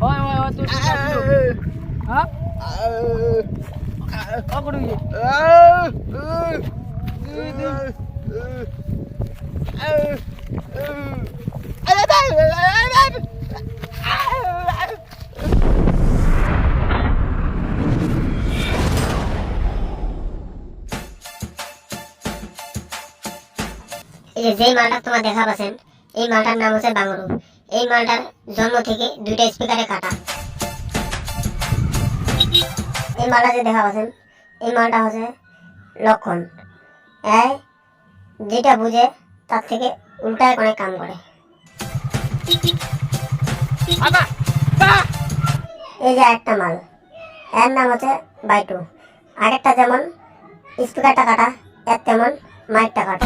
ওই তুই হ্যাঁ করে এই যে মালটা তোমার দেখা পাচ্ছেন, এই মালটার নাম হচ্ছে বাংরু। এই মালটার জন্ম থেকে দুইটা স্পিকারে কাটা। এই মালটা যে দেখা পাচ্ছেন, এই মালটা হচ্ছে লক্ষণ। এই যেটা বুঝে তার থেকে উল্টায় অনেক কাম করে। এই যে একটা মাল, এর নাম হচ্ছে বাইটু। আরেকটা যেমন স্পিকারটা কাটা, এর তেমন মাইকটা কাটা।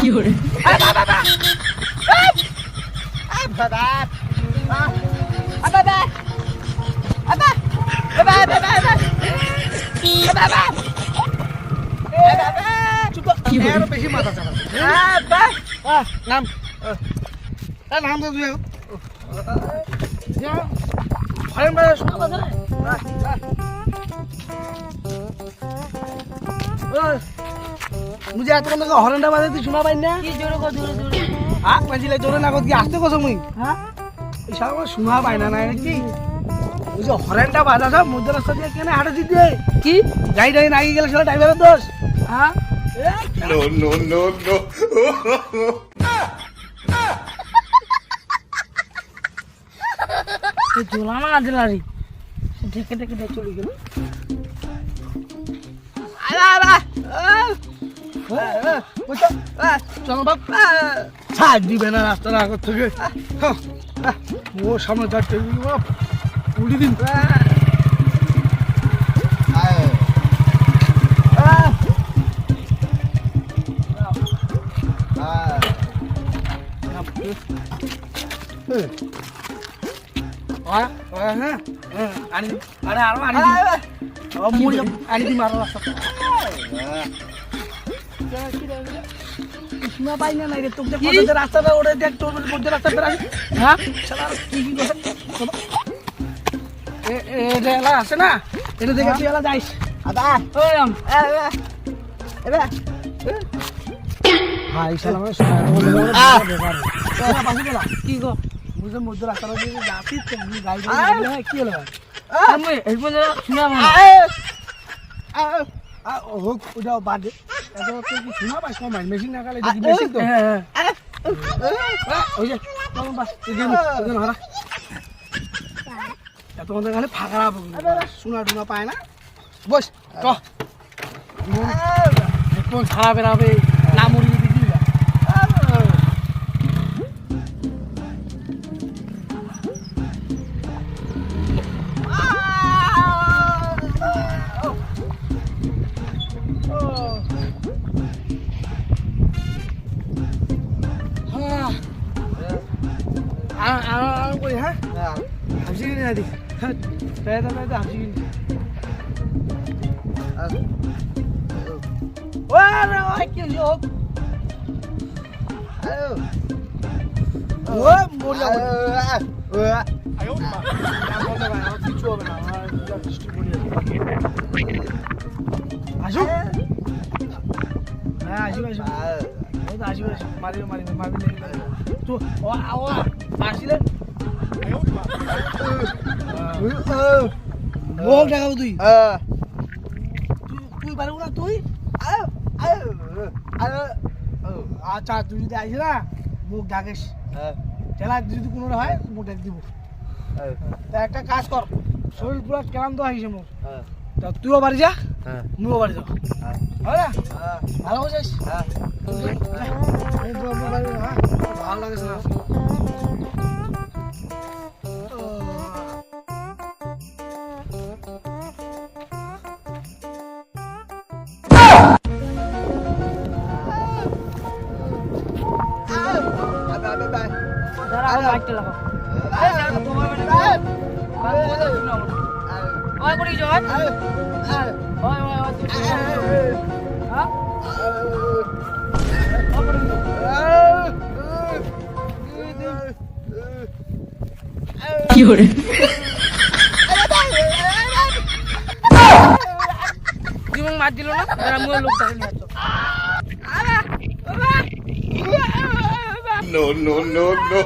বেশি মাথা চালা নাম নাম তো তুই মুঝে এত কোন হরেনটা বাজে তুই শোনা পাই না কি জোরে কো জোরে জোরে পাইছিলে জোরে না কি আসতে কছো মুই হ্যাঁ এই সারা শোনা পাই না নাকি ওই যে হরেনটা বাজা সব মধ্য রাস্তা দিয়ে কেন হাঁটে দিতে কি গাড়ি টাড়ি না গেলে সেটা ড্রাইভারের দোষ হ্যাঁ No, no, no, no. এই জোলা না দিলারি ঢেকে ঢেকে চলে গেল চলো বাপ ছাড় দিবে না রাস্তার আগর থেকে ও সামনে চারটে বাপ উড়ি দিন রাস্তাটা ওরে দেখ তোর মধ্যে রাস্তা বেড়াস হ্যাঁ কি কি এলা আছে না এটা দেখে তুই এলা যাইস ভাই শালা কি গো বুঝে মধ্যে রাস্তাটা দিয়ে যাচ্ছিস তো গাড়ি কি হলো আমি এই পর্যন্ত শুনা হোক ওটাও বাদে শোনা পাই সময় মেশিন না গেলে মেশিন তো ওই যে হারা তোমাদের খালি ফাঁকা শোনা টুনা পায় না বস কোন ছাড়া বেড়াবে না মুরগি দিদি হ্যাঁ হাসি কিনে না দিস হাসি কিনে আসুক হ্যাঁ আসিব আসিব মারিব মারিব মারিব তো আসিলে মোক দেখাবো তুই তুই পারবো না তুই আচ্ছা তুই যদি আসিস না মুখ ডাকিস খেলা যদি কোনো হয় মুখ ডাক দিব তা একটা কাজ কর শরীর পুরো ক্লান্ত আসিস মোর তা তুইও বাড়ি যা মুও বাড়ি যাও ভালো বুঝিস ভালো লাগে না বাইকটা লাগাও ওই করে জয় ওই হ্যাঁ কি করে মার দিল না আমিও লোক ধরে নিয়ে আসছো No, no, no, no.